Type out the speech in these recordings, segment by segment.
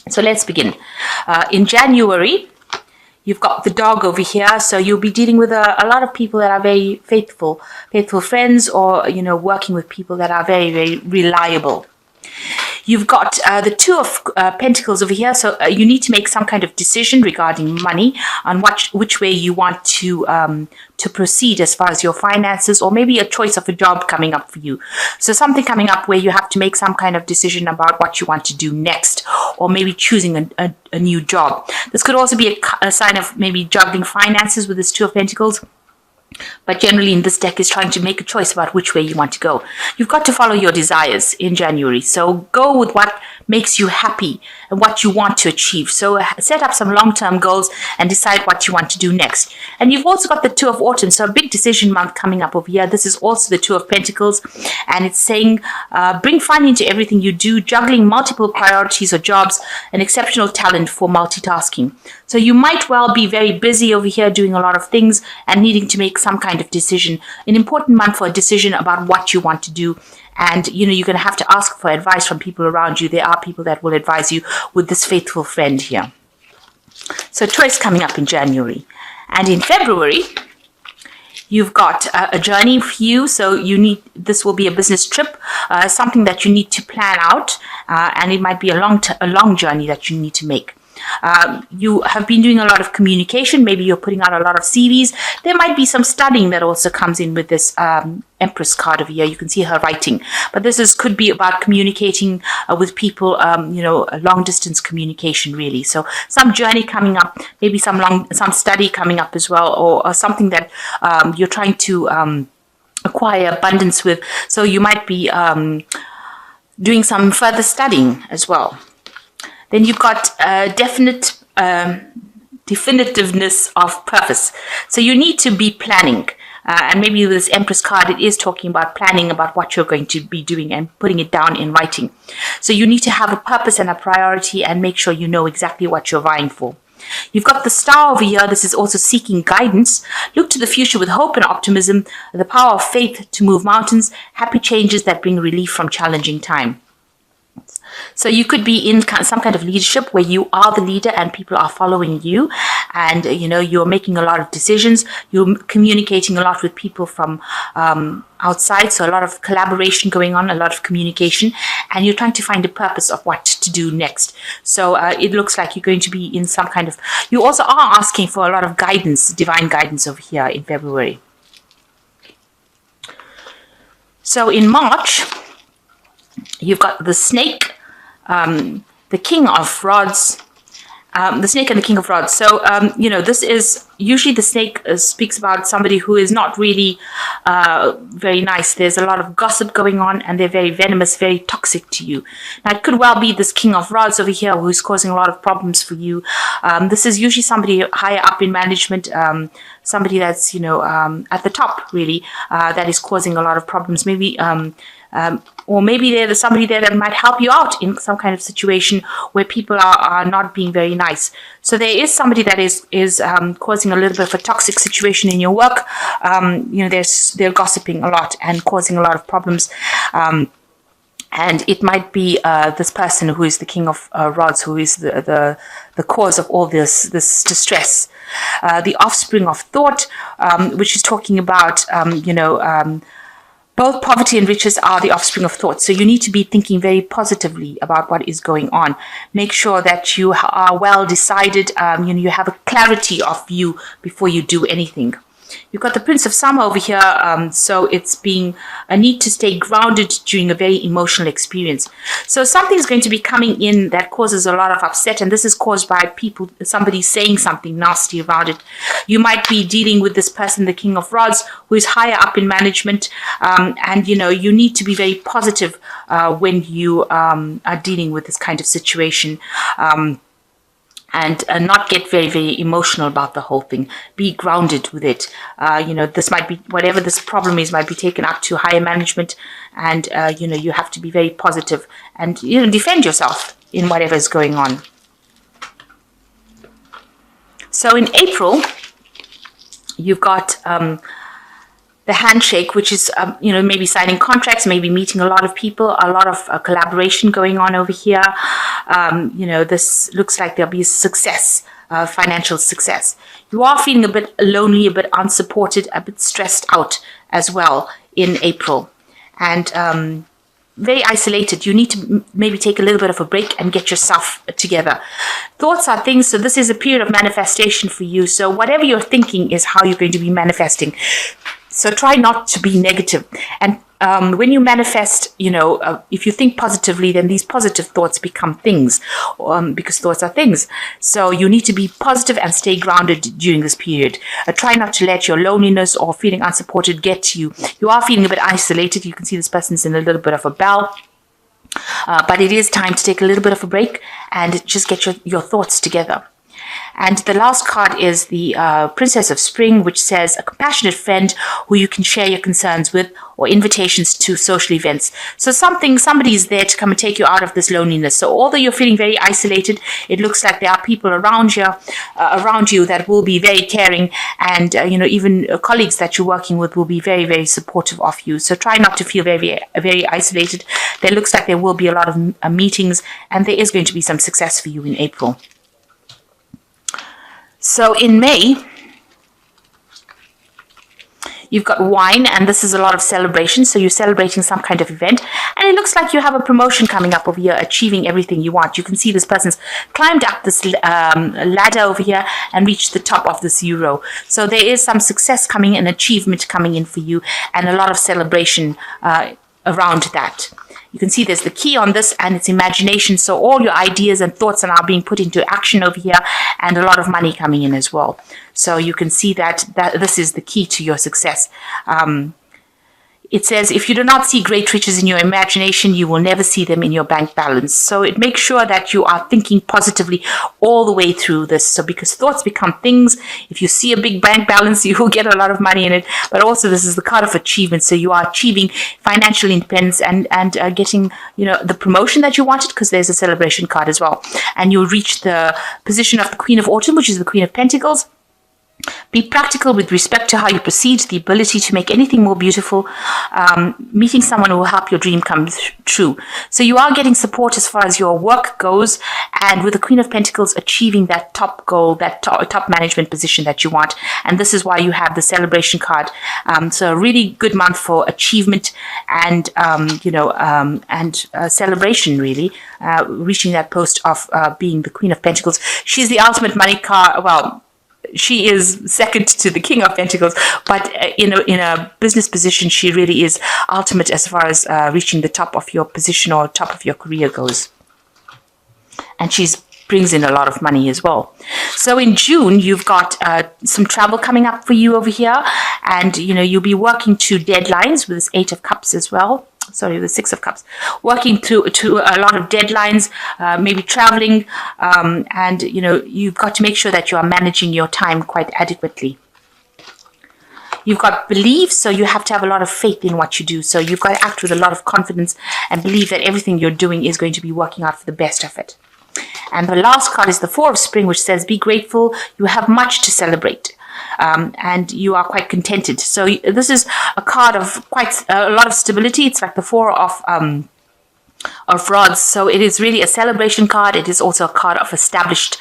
So let's begin. In January, you've got the dog over here, so you'll be dealing with a lot of people that are very faithful friends, or working with people that are very, very reliable. You've got the Two of Pentacles over here, so you need to make some kind of decision regarding money on which way you want to proceed as far as your finances, or maybe a choice of a job coming up for you. So something coming up where you have to make some kind of decision about what you want to do next, or maybe choosing a new job. This could also be a sign of maybe juggling finances with this Two of Pentacles. But generally in this deck is trying to make a choice about which way you want to go. You've got to follow your desires in January. So go with what makes you happy and what you want to achieve. So set up some long-term goals and decide what you want to do next. And you've also got the Two of Autumn. So a big decision month coming up over here. This is also the Two of Pentacles. And it's saying bring fun into everything you do, juggling multiple priorities or jobs, an exceptional talent for multitasking. So you might well be very busy over here doing a lot of things and needing to make some kind of decision. An important month for a decision about what you want to do. And, you're going to have to ask for advice from people around you. There are people that will advise you with this faithful friend here. So choice coming up in January. And in February, you've got a journey for you. So this will be a business trip, something that you need to plan out. And it might be a long journey that you need to make. You have been doing a lot of communication. Maybe you're putting out a lot of CVs. There might be some studying that also comes in with this Empress card over here. You can see her writing. But this could be about communicating with people, a long distance communication really. So some journey coming up, maybe some study coming up as well, or something that you're trying to acquire abundance with. So you might be doing some further studying as well. Then you've got definitiveness of purpose. So you need to be planning. And maybe with this Empress card, it is talking about planning about what you're going to be doing and putting it down in writing. So you need to have a purpose and a priority and make sure you know exactly what you're vying for. You've got the Star over here. This is also seeking guidance. Look to the future with hope and optimism, the power of faith to move mountains, happy changes that bring relief from challenging time. So you could be in some kind of leadership where you are the leader and people are following you, and you're making a lot of decisions. You're communicating a lot with people from outside, so a lot of collaboration going on, a lot of communication, and you're trying to find a purpose of what to do next. So it looks like you're going to be in some kind of, you also are asking for a lot of guidance, divine guidance over here in February. So in March, you've got the Snake, the King of Rods, the Snake and the King of Rods. So, this is usually the Snake speaks about somebody who is not really very nice. There's a lot of gossip going on and they're very venomous, very toxic to you. Now, it could well be this King of Rods over here who's causing a lot of problems for you. This is usually somebody higher up in management, somebody that's, at the top, really, that is causing a lot of problems. Maybe or maybe there's somebody there that might help you out in some kind of situation where people are not being very nice. So there is somebody that is causing a little bit of a toxic situation in your work. They're gossiping a lot and causing a lot of problems. And it might be this person who is the King of Rods, who is the cause of all this distress. The offspring of thought, which is talking about, both poverty and riches are the offspring of thought. So you need to be thinking very positively about what is going on. Make sure that you are well decided. You have a clarity of view before you do anything. You've got the Prince of Summer over here, so it's being a need to stay grounded during a very emotional experience. So something's going to be coming in that causes a lot of upset, and this is caused by somebody saying something nasty around it. You might be dealing with this person, the King of Rods, who is higher up in management, and you need to be very positive when you are dealing with this kind of situation. And not get very, very emotional about the whole thing. Be grounded with it. This might be, whatever this problem is, might be taken up to higher management. And, you have to be very positive and, defend yourself in whatever is going on. So in April, you've got the handshake, which is, maybe signing contracts, maybe meeting a lot of people, a lot of collaboration going on over here. This looks like there'll be success, financial success. You are feeling a bit lonely, a bit unsupported, a bit stressed out as well in April. And very isolated. You need to maybe take a little bit of a break and get yourself together. Thoughts are things, so this is a period of manifestation for you. So whatever you're thinking is how you're going to be manifesting. So try not to be negative. And when you manifest, if you think positively, then these positive thoughts become things, because thoughts are things. So you need to be positive and stay grounded during this period. Try not to let your loneliness or feeling unsupported get to you. You are feeling a bit isolated. You can see this person's in a little bit of a bell. But it is time to take a little bit of a break and just get your thoughts together. And the last card is the Princess of Spring, which says a compassionate friend who you can share your concerns with, or invitations to social events. So somebody is there to come and take you out of this loneliness. So although you're feeling very isolated, it looks like there are people around you that will be very caring, and even colleagues that you're working with will be very, very supportive of you. So try not to feel very, very isolated. There looks like there will be a lot of meetings, and there is going to be some success for you in April. So in May, you've got wine, and this is a lot of celebration. So you're celebrating some kind of event, and it looks like you have a promotion coming up over here, achieving everything you want. You can see this person's climbed up this ladder over here and reached the top of this euro. So there is some success coming, an achievement coming in for you, and a lot of celebration around that. You can see there's the key on this, and it's imagination. So all your ideas and thoughts are now being put into action over here, and a lot of money coming in as well. So you can see that this is the key to your success. It says, if you do not see great riches in your imagination, you will never see them in your bank balance. So it makes sure that you are thinking positively all the way through this. So because thoughts become things, if you see a big bank balance, you will get a lot of money in it. But also this is the card of achievement. So you are achieving financial independence and getting, the promotion that you wanted, because there's a celebration card as well. And you'll reach the position of the Queen of Autumn, which is the Queen of Pentacles. Be practical with respect to how you proceed, the ability to make anything more beautiful, meeting someone who will help your dream come true. So you are getting support as far as your work goes, and with the Queen of Pentacles achieving that top goal, that top management position that you want. And this is why you have the celebration card. So a really good month for achievement and, celebration, really, reaching that post of being the Queen of Pentacles. She's the ultimate money card. Well, she is second to the King of Pentacles, but in a business position, she really is ultimate as far as reaching the top of your position or top of your career goes. And she brings in a lot of money as well. So in June, you've got some travel coming up for you over here, and you'll be working to deadlines with this 8 of Cups as well. Sorry, the 6 of Cups, working to a lot of deadlines, maybe traveling, and you've got to make sure that you are managing your time quite adequately. You've got beliefs, so you have to have a lot of faith in what you do. So you've got to act with a lot of confidence and believe that everything you're doing is going to be working out for the best of it. And the last card is the 4 of Spring, which says, be grateful. You have much to celebrate. And you are quite contented. So this is a card of quite a lot of stability. It's like the 4 of rods. So it is really a celebration card. It is also a card of established,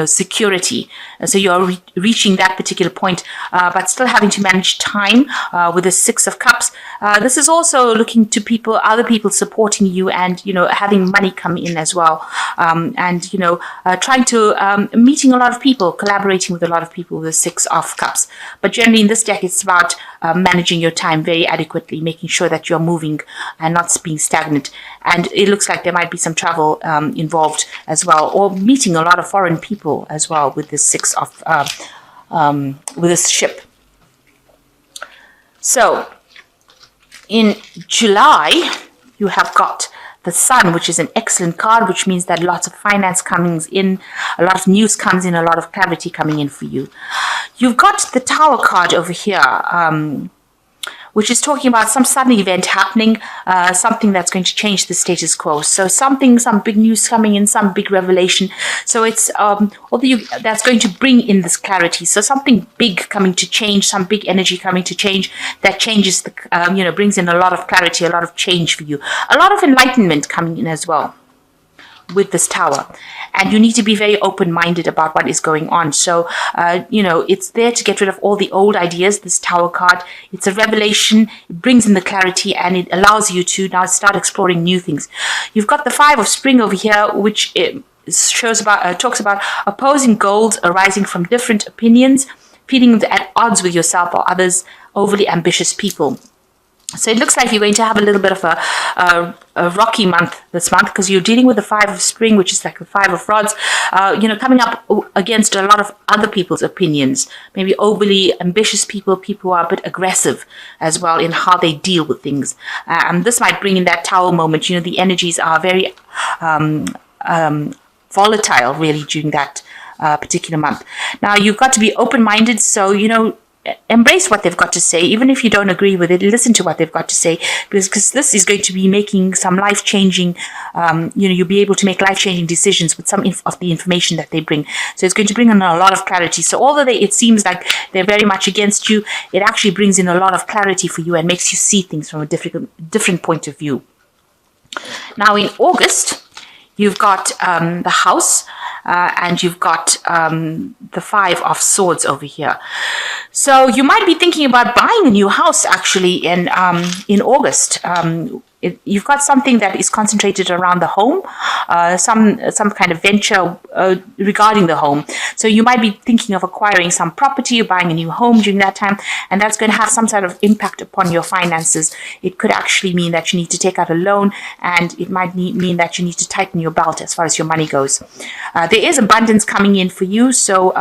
security. So you're reaching that particular point, but still having to manage time with the 6 of Cups. This is also looking to other people supporting you, and having money come in as well, and trying to meeting a lot of people, collaborating with a lot of people with the 6 of Cups. But generally in this deck, it's about managing your time very adequately, making sure that you're moving and not being stagnant. And it looks like there might be some travel involved as well, or meeting a lot of foreign people as well with this 6 of with this ship. So in July, you have got the Sun, which is an excellent card, which means that lots of finance comes in, a lot of news comes in, a lot of clarity coming in for you. You've got the Tower card over here, which is talking about some sudden event happening, something that's going to change the status quo. So some big news coming in, some big revelation. So it's that's going to bring in this clarity. So something big coming to change, some big energy coming to change that changes brings in a lot of clarity, a lot of change for you, a lot of enlightenment coming in as well with this Tower. And you need to be very open-minded about what is going on. So, it's there to get rid of all the old ideas, this Tower card. It's a revelation. It brings in the clarity, and it allows you to now start exploring new things. You've got the Five of Spring over here, which talks about opposing goals arising from different opinions, feeling at odds with yourself or others, overly ambitious people. So it looks like you're going to have a little bit of a rocky month this month, because you're dealing with the Five of Spring, which is like the Five of Rods, coming up against a lot of other people's opinions, maybe overly ambitious people who are a bit aggressive as well in how they deal with things. This might bring in that Tower moment. The energies are very volatile really during that particular month. Now, you've got to be open-minded, so, embrace what they've got to say. Even if you don't agree with it, listen to what they've got to say, because this is going to be making some life-changing, you'll be able to make life-changing decisions with some of the information that they bring. So it's going to bring in a lot of clarity. So although it seems like they're very much against you, it actually brings in a lot of clarity for you and makes you see things from a different point of view. Now in August, you've got the House, and you've got the Five of Swords over here. So you might be thinking about buying a new house actually in August. You've got something that is concentrated around the home, some kind of venture regarding the home. So you might be thinking of acquiring some property or buying a new home during that time, and that's going to have some sort of impact upon your finances. It could actually mean that you need to take out a loan, and it might mean that you need to tighten your belt as far as your money goes. There is abundance coming in for you, so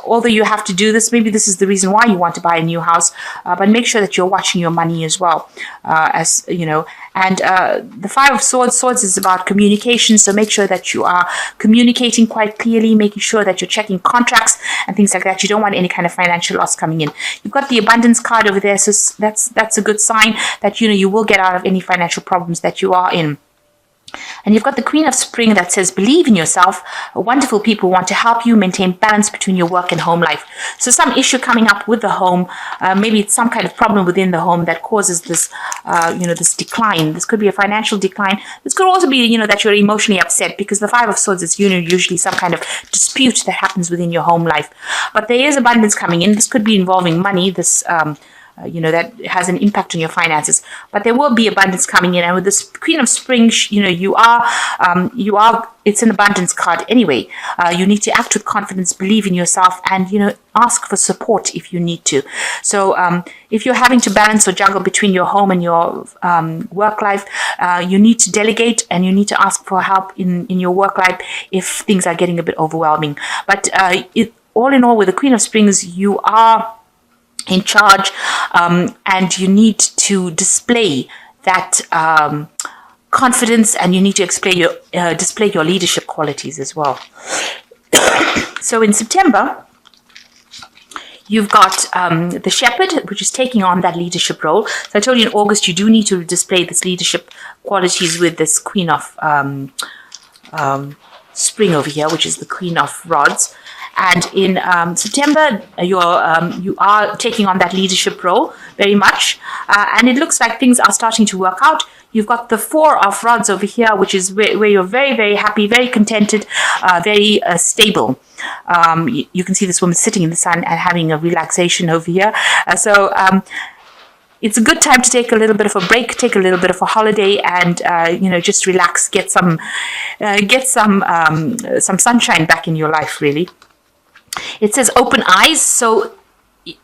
although you have to do this, maybe this is the reason why you want to buy a new house, but make sure that you're watching your money as well. And the Five of Swords is about communication, so make sure that you are communicating quite clearly, making sure that you're checking contracts and things like that. You don't want any kind of financial loss coming in. You've got the abundance card over there, so that's a good sign that you will get out of any financial problems that you are in. And you've got the Queen of Spring that says, believe in yourself. Wonderful people want to help you maintain balance between your work and home life. So some issue coming up with the home, maybe it's some kind of problem within the home that causes this, this decline. This could be a financial decline. This could also be, that you're emotionally upset, because the Five of Swords is usually some kind of dispute that happens within your home life. But there is abundance coming in. This could be involving money. This that has an impact on your finances, but there will be abundance coming in. And with this Queen of Spring, it's an abundance card anyway. You need to act with confidence, believe in yourself, and, ask for support if you need to. So, if you're having to balance or juggle between your home and your work life, you need to delegate, and you need to ask for help in your work life if things are getting a bit overwhelming. But all in all, with the Queen of Springs, you are in charge, and you need to display that confidence, and you need to display your leadership qualities as well. So in September, you've got the Shepherd, which is taking on that leadership role. So I told you in August you do need to display this leadership qualities with this Queen of Spring over here, which is the Queen of Rods. And in September, you are taking on that leadership role very much. And it looks like things are starting to work out. You've got the Four of Rods over here, which is where you're very, very happy, very contented, very stable. You can see this woman sitting in the sun and having a relaxation over here. It's a good time to take a little bit of a break, take a little bit of a holiday, and just relax, get some sunshine back in your life, really. It says open eyes. So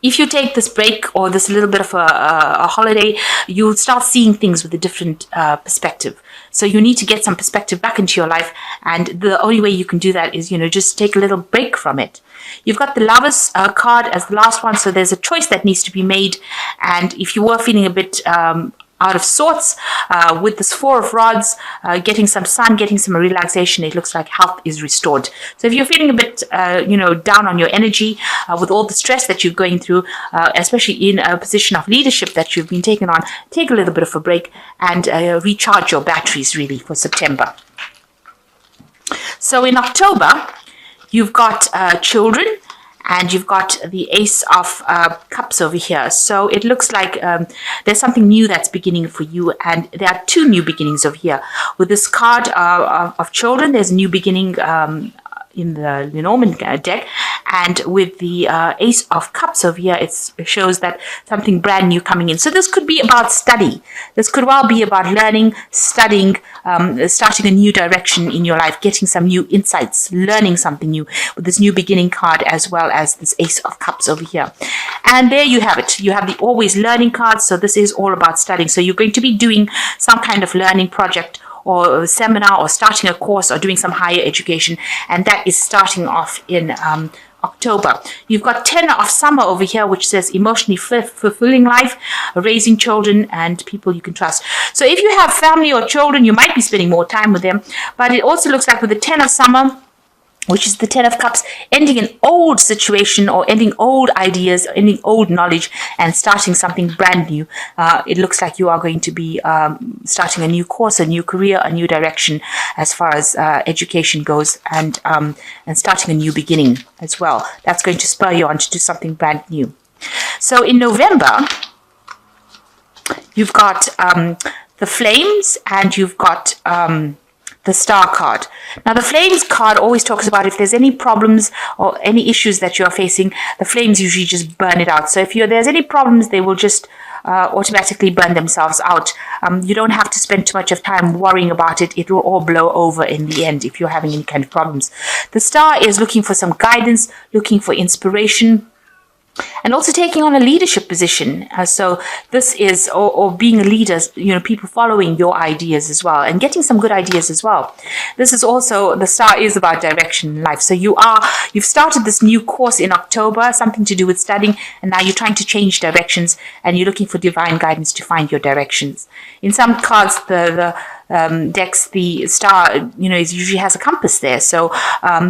if you take this break or this little bit of a holiday, you'll start seeing things with a different perspective. So you need to get some perspective back into your life, and the only way you can do that is, just take a little break from it. You've got the Lovers card as the last one, so there's a choice that needs to be made, and if you were feeling a bit out of sorts. With this Four of Rods, getting some sun, getting some relaxation, it looks like health is restored. So if you're feeling a bit, down on your energy with all the stress that you're going through, especially in a position of leadership that you've been taken on, take a little bit of a break and recharge your batteries really for September. So in October, you've got children, and you've got the Ace of Cups over here. So it looks like there's something new that's beginning for you, and there are two new beginnings over here. With this card of children, there's a new beginning in the Lenormand deck, and with the Ace of Cups over here, it shows that something brand new coming in. So this could be about study. This could well be about learning, studying, starting a new direction in your life, getting some new insights, learning something new with this new beginning card, as well as this Ace of Cups over here. And there you have it. You have the always learning card. So this is all about studying. So you're going to be doing some kind of learning project or a seminar, or starting a course, or doing some higher education, and that is starting off in October. You've got 10 of Summer over here, which says emotionally fulfilling life, raising children and people you can trust. So if you have family or children, you might be spending more time with them, but it also looks like with the 10 of Summer, which is the 10 of Cups, ending an old situation or ending old ideas, ending old knowledge, and starting something brand new. It looks like you are going to be starting a new course, a new career, a new direction as far as education goes, and starting a new beginning as well. That's going to spur you on to do something brand new. So in November, you've got the Flames, and you've got the Star card. Now the Flames card always talks about if there's any problems or any issues that you're facing, the Flames usually just burn it out. So if there's any problems, they will just automatically burn themselves out. You don't have to spend too much of time worrying about it. It will all blow over in the end if you're having any kind of problems. The Star is looking for some guidance, looking for inspiration, and also taking on a leadership position. So this is, or being a leader, people following your ideas as well, and getting some good ideas as well. This is also, the Star is about direction in life. So you've started this new course in October, something to do with studying, and now you're trying to change directions, and you're looking for divine guidance to find your directions. In some cards, the decks, the Star, usually has a compass there. So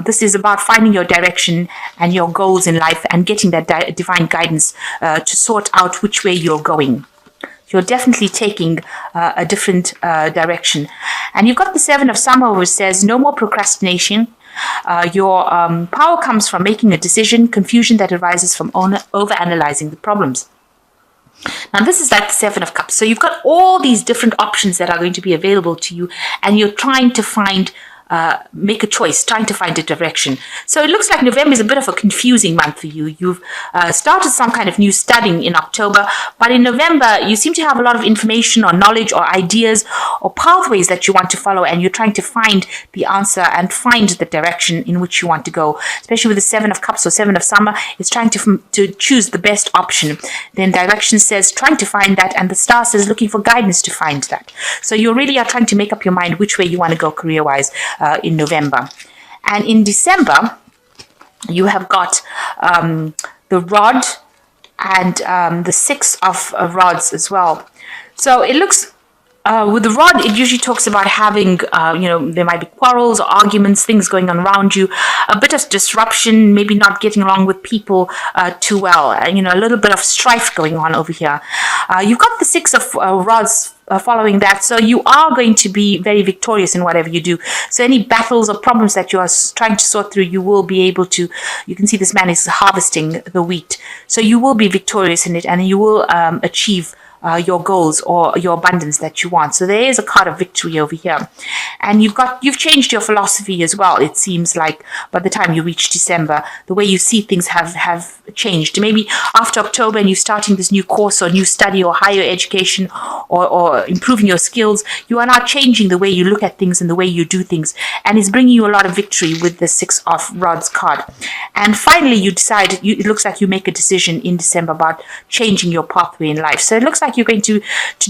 this is about finding your direction and your goals in life, and getting that divine guidance to sort out which way you're going. You're definitely taking a different direction. And you've got the Seven of Summer, which says no more procrastination. Your power comes from making a decision, confusion that arises from overanalyzing the problems. Now this is like the Seven of Cups. So you've got all these different options that are going to be available to you, and you're trying to make a choice, trying to find a direction. So it looks like November is a bit of a confusing month for you. You've started some kind of new studying in October, but in November you seem to have a lot of information or knowledge or ideas or pathways that you want to follow, and you're trying to find the answer and find the direction in which you want to go. Especially with the Seven of Cups or Seven of Summer, it's trying to choose the best option. Then direction says trying to find that, and the Star says looking for guidance to find that. So you really are trying to make up your mind which way you want to go career-wise in November. And in December, you have got the Rod and the Six of Rods as well. So it looks, with the Rod, it usually talks about having, there might be quarrels or arguments, things going on around you, a bit of disruption, maybe not getting along with people too well, a little bit of strife going on over here. You've got the Six of Rods following that, so you are going to be very victorious in whatever you do. So any battles or problems that you are trying to sort through, you will be able to, you can see this man is harvesting the wheat, so you will be victorious in it, and you will achieve your goals or your abundance that you want. So there is a card of victory over here. And you've changed your philosophy as well. It seems like by the time you reach December, the way you see things have changed. Maybe after October and you're starting this new course or new study or higher education or improving your skills, you are now changing the way you look at things and the way you do things. And it's bringing you a lot of victory with the Six of Rods card. And finally, you decide, it looks like you make a decision in December about changing your pathway in life. So it looks like like you're going to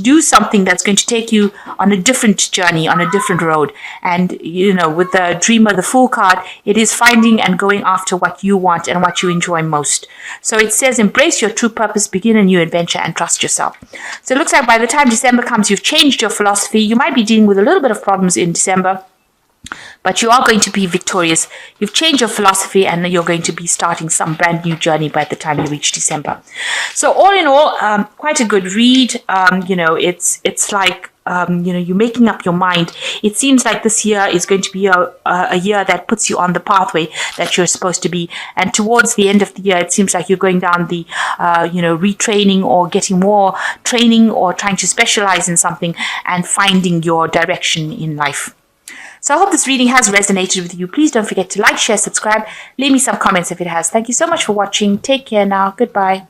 do something that's going to take you on a different journey, on a different road. And, with the Dreamer, the Fool card, it is finding and going after what you want and what you enjoy most. So it says, embrace your true purpose, begin a new adventure, and trust yourself. So it looks like by the time December comes, you've changed your philosophy. You might be dealing with a little bit of problems in December, but you are going to be victorious. You've changed your philosophy and you're going to be starting some brand new journey by the time you reach December. So all in all, quite a good read. It's like, you're making up your mind. It seems like this year is going to be a year that puts you on the pathway that you're supposed to be. And towards the end of the year, it seems like you're going down the, retraining or getting more training or trying to specialize in something and finding your direction in life. So I hope this reading has resonated with you. Please don't forget to like, share, subscribe. Leave me some comments if it has. Thank you so much for watching. Take care now. Goodbye.